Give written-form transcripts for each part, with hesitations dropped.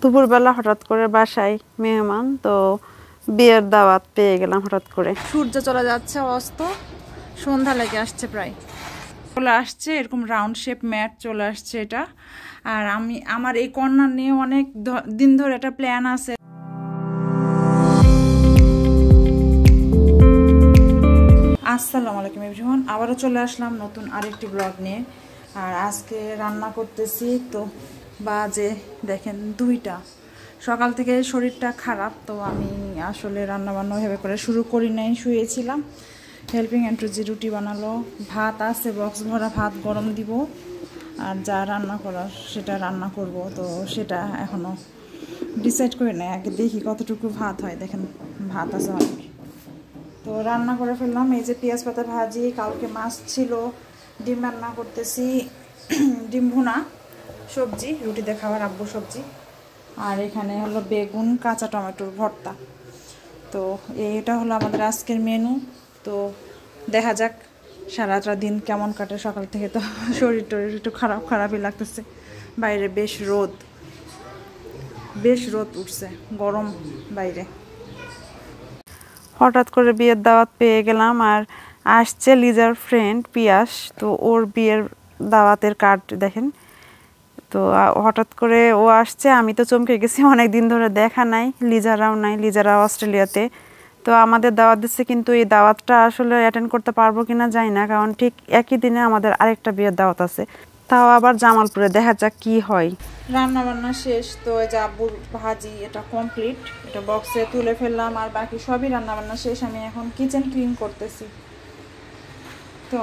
দুপুরবেলা হঠাৎ করে বাসায় মেহমান, তো বিয়ের দাওয়াত পেয়ে গেলাম হঠাৎ করে। সূর্য চলে যাচ্ছে অস্ত, সন্ধ্যা লেগে আসছে প্রায়, চলে আসছে এরকম রাউন্ড শেপ ম্যাট চলে আসছে এটা। আর আমার এই কর্নার নিয়ে অনেক দিন ধরে একটা প্ল্যান আছে। আসসালামু আলাইকুম এভরিওয়ান, আবারও চলে আসলাম নতুন আরেকটি ব্লগ নিয়ে। আর আজকে রান্না করতেছি, তো বাজে দেখেন 2টা। সকাল থেকে শরীরটা খারাপ, তো আমি আসলে রান্নাবান্না ওইভাবে করে শুরু করি নাই, শুয়েছিলাম। হেল্পিং হ্যান্ড রুটি বানালো, ভাত আছে বক্স ভরা ভাত, গরম দিব। আর যা রান্না করার সেটা রান্না করব, তো সেটা এখনও ডিসাইড করি নাই, আগে দেখি কতটুকু ভাত হয়। দেখেন ভাত আছে অনেক, তো রান্না করে ফেললাম। এই যে পেঁয়াজ পাতা ভাজি, কালকে মাছ ছিল, ডিম রান্না করতেছি, ডিম ভুনা, সবজি রুটিতে খাওয়ার আব্বু সবজি। আর এখানে হলো বেগুন, কাঁচা টমেটোর ভর্তা। তো এটা হলো আমাদের আজকের মেনু। তো দেখা যাক সারাটা দিন কেমন কাটে। সকাল থেকে তো শরীর টরীর একটু খারাপই লাগতেছে। বাইরে বেশ রোদ উঠছে, গরম বাইরে। হঠাৎ করে বিয়ের দাওয়াত পেয়ে গেলাম। আর আসছে লিজার ফ্রেন্ড পিয়াস, তো ওর বিয়ের দাওয়াতের কার্ড দেখেন। তো হঠাৎ করে ও আসছে, আমি তো চমকে গেছি, অনেক দিন ধরে দেখা নাই, লিজারাও নাই, লিজারা অস্ট্রেলিয়াতে। তো আমাদের দাওয়াত দিচ্ছে, কিন্তু এই দাওয়াতটা আসলে অ্যাটেন্ড করতে পারবো কিনা জানি না, কারণ ঠিক একই দিনে আমাদের আরেকটা বিয়ের দাওয়াত আছে, তাও আবার জামালপুরে। দেখা যাক কি হয়। রান্না বান্না শেষ, তো এই যে আব্বুর ভাজি এটা কমপ্লিট, এটা বক্সে তুলে ফেললাম। আর বাকি সবই রান্না বান্না শেষ, আমি এখন কিচেন ক্লিন করতেছি। তো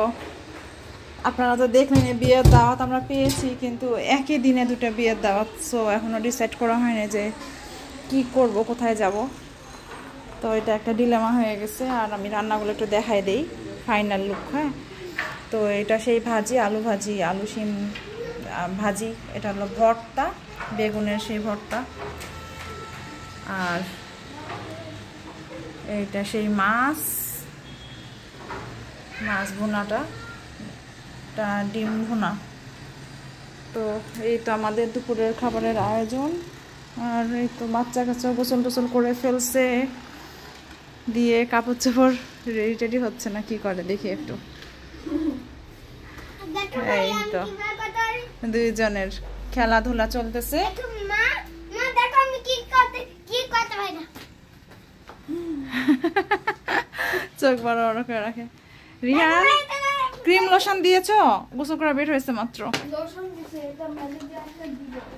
আপনারা তো দেখলেন বিয়ের দাওয়াত আমরা পেয়েছি, কিন্তু একই দিনে 2টা বিয়ের দাওয়াত। সো এখনও ডিসাইড করা হয়নি যে কি করব, কোথায় যাব। তো এটা একটা ডিলেমা হয়ে গেছে। আর আমি রান্নাগুলো একটু দেখাই দেই, ফাইনাল লুক। হ্যাঁ, তো এটা সেই ভাজি, আলু ভাজি, আলু শিম ভাজি। এটা হলো ভর্তা, বেগুনের সেই ভর্তা। আর এইটা সেই মাছ ভুনাটা, এটা ডিম ভুনা। তো এই তো আমাদের দুপুরের খাবারের আয়োজন। আর এই তো বাচ্চা কাচ্চা গোসল টোসল করে ফেলছে, দিয়ে কাপড় চোপড় রেডি হচ্ছে না, কি করে দেখি একটু। এই তো দুইজনের খেলাধুলা চলতেছে। চোখ বড় বড় করে রাখে। রিহান, ক্রিম লোশন দিয়েছো? গোসল করে বের হয়েছে মাত্র।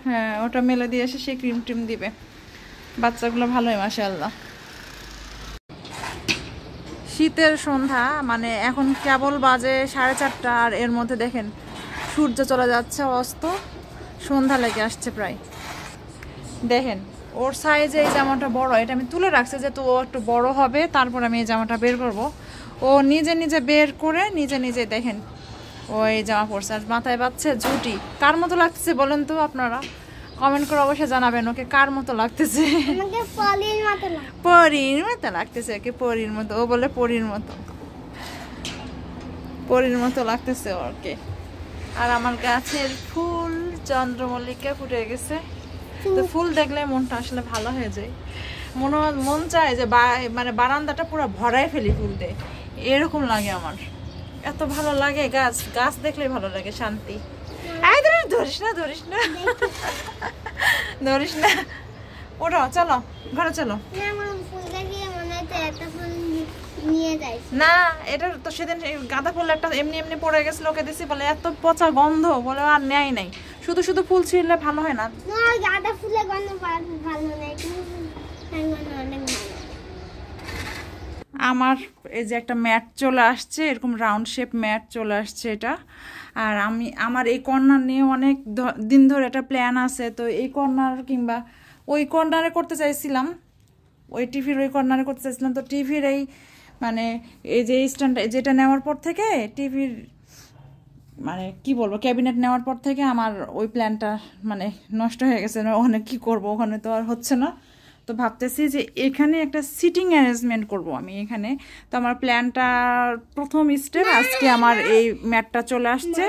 হ্যাঁ, ওটা মেলে দিয়ে এসে সে ক্রিম টিম দিবে। বাচ্চাগুলো ভালোই মাশাআল্লাহ। শীতের সন্ধ্যা, মানে এখন কেবল বাজে 4:30। আর এর মধ্যে দেখেন সূর্য চলে যাচ্ছে অস্ত, সন্ধ্যা লেগে আসছে প্রায়। দেখেন ওর সাইজে এই জামাটা বড়, এটা আমি তুলে রাখছি যে তো ও একটু বড় হবে, তারপর আমি এই জামাটা বের করব। ও নিজে বের করে নিজে দেখেন ও এই জামা পরছে। আর মাথায় বাচ্ছে ঝুটি। কার মতো লাগতেছে বলেন তো আপনারা? কমেন্ট করে অবশ্যই জানাবেন ওকে কার মতো লাগতেছে। পরীর মতো লাগতেছে ওকে, পরীর মতো। ও বলে পরীর মতো লাগতেছে ওকে। আর আমার গাছের ফুল চন্দ্রমল্লিকা ফুটে গেছে, তো ফুল দেখলে মনটা আসলে ভালো হয়ে যায়। মন চায় যে মানে বারান্দাটা পুরো ভরাই ফেলি ফুল দিয়ে, এরকম লাগে আমার। এত ভালো লাগে, গাছ দেখলে ভালো লাগে, শান্তি। ধরিস না ওঠো, চলো ঘরে চলো। না, এটা তো সেদিন গাঁদা ফুল একটা এমনি পড়ে গেছিল, ওকে দিছি, বলে এত পচা গন্ধ, বলে আর নেয় নাই। শুধু ফুল ছিঁড়লে ভালো হয় না? গাঁদা ফুলের গন্ধ ভালো নাই। আমার এই যে একটা ম্যাট চলে আসছে, এরকম রাউন্ড শেপ ম্যাট চলে আসছে এটা। আর আমার এই কর্নার নিয়ে অনেক দিন ধরে একটা প্ল্যান আছে। তো এই কর্নার কিংবা ওই কর্নারে করতে চাইছিলাম, ওই টিভির ওই কর্নারে করতে চাইছিলাম। তো টিভির এই মানে এই যে স্ট্যান্ডটা যেটা নেওয়ার পর থেকে, টিভির মানে কি বলবো, ক্যাবিনেট নেওয়ার পর থেকে আমার ওই প্ল্যানটা মানে নষ্ট হয়ে গেছে। ওখানে কি করব, ওখানে তো আর হচ্ছে না। তো ভাবতেছি যে এখানে একটা সিটিং অ্যারেঞ্জমেন্ট করব আমি এখানে। তো আমার প্ল্যানটার প্রথম স্টেপ আজকে আমার এই ম্যাটটা চলে আসছে।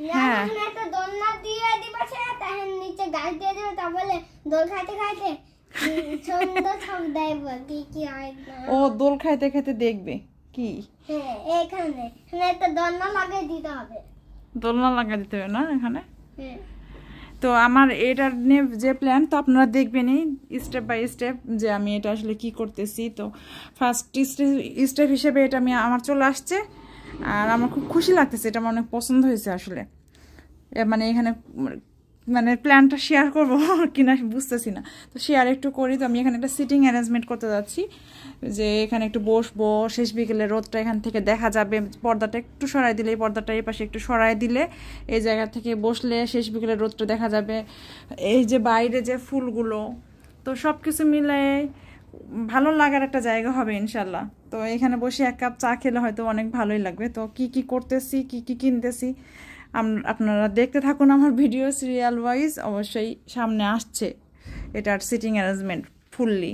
হ্যাঁ একটা দোলনা দিয়ে দিবা সে তাহলে নিচে গাছ দিয়ে দেবে তাহলে দোল খাইতে খাইতে সুন্দর ছক দেব কি কি হয় ও দোল খাইতে খাইতে দেখবে কি হ্যাঁ এখানে একটা দোলনা লাগিয়ে দিতে হবে দোলনা লাগিয়ে দিতে হবে না এখানে হ্যাঁ তো আমার এটার নিয়ে যে প্ল্যান তো আপনারা দেখবেনই স্টেপ বাই স্টেপ যে আমি এটা আসলে কি করতেছি তো ফার্স্ট স্টেপ হিসেবে এটা আমার চলে আসছে আর আমার খুব খুশি লাগতেছে এটা আমার অনেক পছন্দ হয়েছে আসলে মানে এখানে মানে প্ল্যানটা শেয়ার করবো কিনা বুঝতেছি না তো শেয়ার একটু করি তো আমি এখানে একটা সিটিং অ্যারেঞ্জমেন্ট করতে যাচ্ছি যে এখানে একটু বসবো শেষ বিকেলে রোদটা এখান থেকে দেখা যাবে পর্দাটা একটু সরাই দিলে এই পর্দাটা এই পাশে একটু সরাই দিলে এই জায়গা থেকে বসলে শেষ বিকেলে রোদটা দেখা যাবে এই যে বাইরে যে ফুলগুলো তো সব কিছু মিলে ভালো লাগার একটা জায়গা হবে ইনশাল্লাহ তো এখানে বসে এক কাপ চা খেলে হয়তো অনেক ভালোই লাগবে তো কি কি করতেছি কি কি কিনতেছি আপনারা দেখতে থাকুন আমার ভিডিও সিরিয়াল ওয়াইজ অবশ্যই সামনে আসছে এটার সিটিং অ্যারেঞ্জমেন্ট ফুললি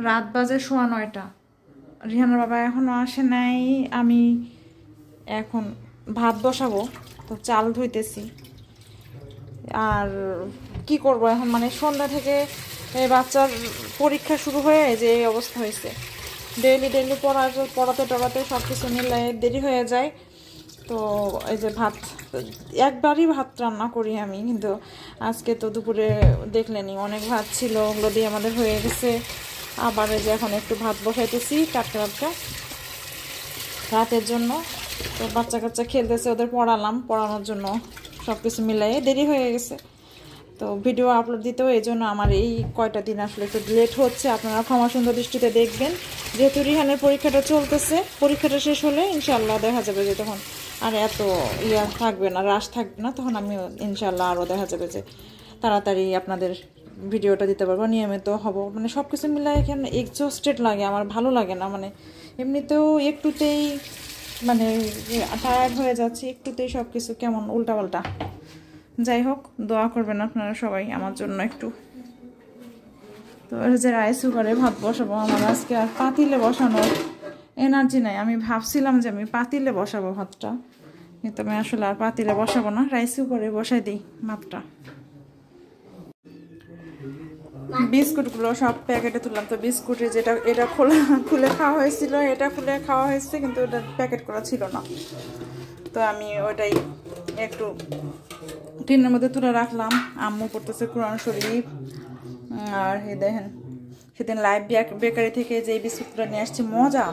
রাত বাজে 9:15 রিহানার বাবা এখনও আসে নাই আমি এখন ভাত বসাবো তো চাল ধুইতেছি আর কি করব এখন মানে সন্ধ্যা থেকে এই বাচ্চার পরীক্ষা শুরু হয়ে যে এই অবস্থা হয়েছে ডেইলি পড়াতে টড়াতে সব কিছু মিলে দেরি হয়ে যায় তো এই যে ভাত একবারই ভাত রান্না করি আমি কিন্তু আজকে তো দুপুরে দেখলেনি অনেক ভাত ছিল ওগুলো দিয়ে আমাদের হয়ে গেছে আবার এই যে এখন একটু ভাত বসাইতেছি টাটকা রাতের জন্য তো বাচ্চা কাচ্চা খেলতেছে ওদের পড়ানোর জন্য সব কিছু মিলাই দেরি হয়ে গেছে তো ভিডিও আপলোড দিতেও এই জন্য আমার এই কয়টা দিন আসলে একটু লেট হচ্ছে আপনারা ক্ষমা সুন্দর দৃষ্টিতে দেখবেন যেহেতু রিহানের পরীক্ষাটা চলতেছে পরীক্ষাটা শেষ হলে ইনশাল্লাহ দেখা যাবে যে তখন আর এত থাকবে না রাশ থাকবে না তখন আমি ইনশাল্লাহ আরও দেখা যাবে যে তাড়াতাড়ি আপনাদের ভিডিওটা দিতে পারবো নিয়মিত হব মানে সব কিছু মিলাই এখানে এক্সস্টেড লাগে আমার ভালো লাগে না মানে এমনিতেও একটুতেই মানে টায়ার্ড হয়ে যাচ্ছে একটুতেই সব কিছু কেমন উল্টাপাল্টা যাই হোক দোয়া করবেন আপনারা সবাই আমার জন্য একটু তো যে রাইস কুকারে ভাত বসাবো আমার আজকে আর পাতিলে বসানোর এনার্জি নাই আমি ভাবছিলাম যে আমি পাতিলে বসাবো ভাতটা কিন্তু আমি আসলে আর পাতিলে বসাবো না রাইস কুকারে বসাই দিই ভাতটা বিস্কুটগুলো সব প্যাকেটে তুললাম তো বিস্কুটে যেটা এটা খুলে খাওয়া হয়েছিল এটা খুলে খাওয়া হয়েছে কিন্তু ওটা প্যাকেট করা ছিল না তো আমি ওটাই একটু টিনের মধ্যে তুলে রাখলাম আম্মু পড়তেছে কোরআন শরীফ আর এই দেখেন সেদিন লাইভ বেকারি থেকে যে বিস্কুটটা নিয়ে আসছি মজা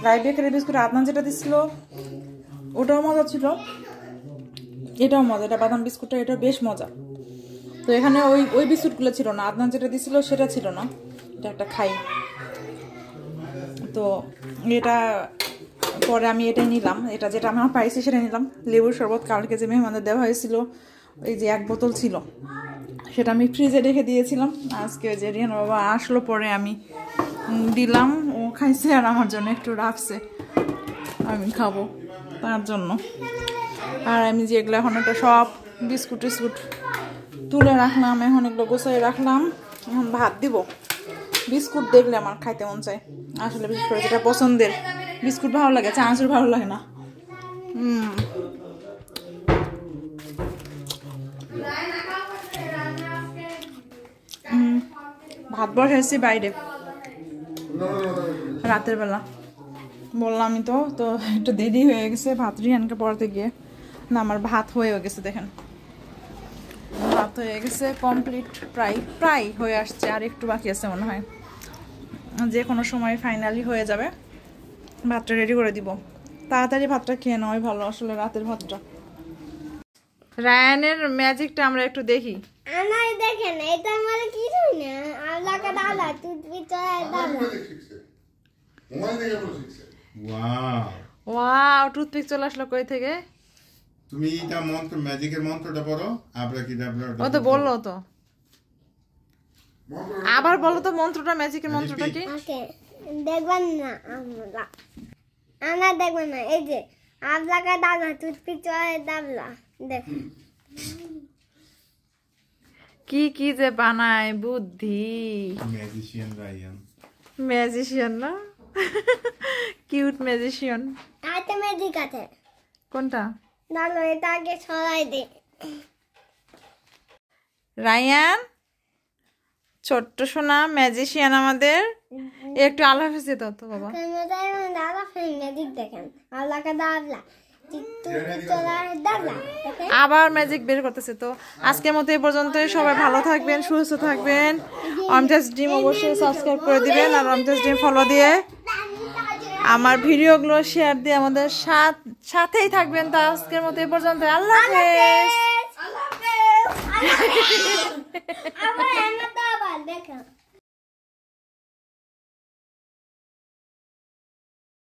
লাইভ বেকারি বিস্কুট আদনান যেটা দিছিল ওটাও মজা ছিল এটাও মজা এটা বাদাম বিস্কুটটা এটা বেশ মজা তো এখানে ওই বিস্কুটগুলো ছিল না আদনান যেটা দিছিল সেটা ছিল না এটা একটা খাই তো এটা পরে আমি এটাই নিলাম এটা যেটা আমার পাইছি সেটা নিলাম লেবুর শরবত কালকে যে মেহমানদের দেওয়া হয়েছিল ওই যে 1 বোতল ছিল সেটা আমি ফ্রিজে রেখে দিয়েছিলাম আজকে ওই যে রিহান বাবা আসলো পরে আমি দিলাম ও খাইছে আর আমার জন্য একটু রাখছে আমি খাবো তার জন্য আর আমি যেগুলো এখন একটা সব বিস্কুট টিস্কুট তুলে রাখলাম এখন এগুলো গোছাই রাখলাম এখন ভাত দিব বিস্কুট দেখলে আমার খাইতে মন চায় আসলে বিশেষ করে যেটা পছন্দের বিস্কুট ভালো লাগে চানাচুর ভালো লাগে না ভাত বসাইছি বাইরে রাতের বেলা বললামই তো একটু দেরি হয়ে গেছে ভাত রিহানকে পড়াতে গিয়ে না আমার ভাত হয়ে গেছে দেখেন ভাত হয়ে গেছে কমপ্লিট প্রায় হয়ে আসছে আর একটু বাকি আছে মনে হয় যে কোনো সময় ফাইনালি হয়ে যাবে ভাতটা রেডি করে দিব তাড়াতাড়ি ভাতটা খেয়ে নেওয়াই ভালো আসলে রাতের ভাতটা রায়ানের ম্যাজিকটা আমরা একটু দেখি আমার দেখেন এটা আমার কি না আলাদা ডালা টুথপিক চড়ায় ডালা ওয়াও টুথপিক চলে আসলো কই থেকে তুমি এটা মন্ত্র ম্যাজিকের মন্ত্রটা পড়ো আবরাকিডাবরা ও তো বললো তো আবার বলো তো মন্ত্রটা ম্যাজিকের মন্ত্রটা কি ওকে দেখবেন না আমরা দেখবেন না এই যে আলাদা ডালা টুথপিক চড়ায় ডালা দেখেন কি কি যে বানায় বুদ্ধি ম্যাজিশিয়ান না কিউট ম্যাজিশিয়ান আইতে ম্যাজিক আছে কোনটা? দাঁড়ো এটা আগে সরাই দে। রায়ান ছোট্ট সোনা ম্যাজিশিয়ান আমাদের একটু আল্লাহ হাফেজ দিত তো বাবা। দাদা ম্যাজিক দেখেন আল্লাহকে দাবলা দেখেন আবার ম্যাজিক বের করতেছে। তো আজকের মতো এই পর্যন্তই। সবাই ভালো থাকবেন, সুস্থ থাকবেন। অমজাস ড্রিম অবশ্যই সাবস্ক্রাইব করে দিবেন আর অমজাস ড্রিম ফলো দিয়ে আমার ভিডিওগুলো শেয়ার দিয়ে আমাদের সাথেই থাকবেন। তো আজকের মতো এই পর্যন্ত। আল্লাহ হাফেজ। আবার দেখেন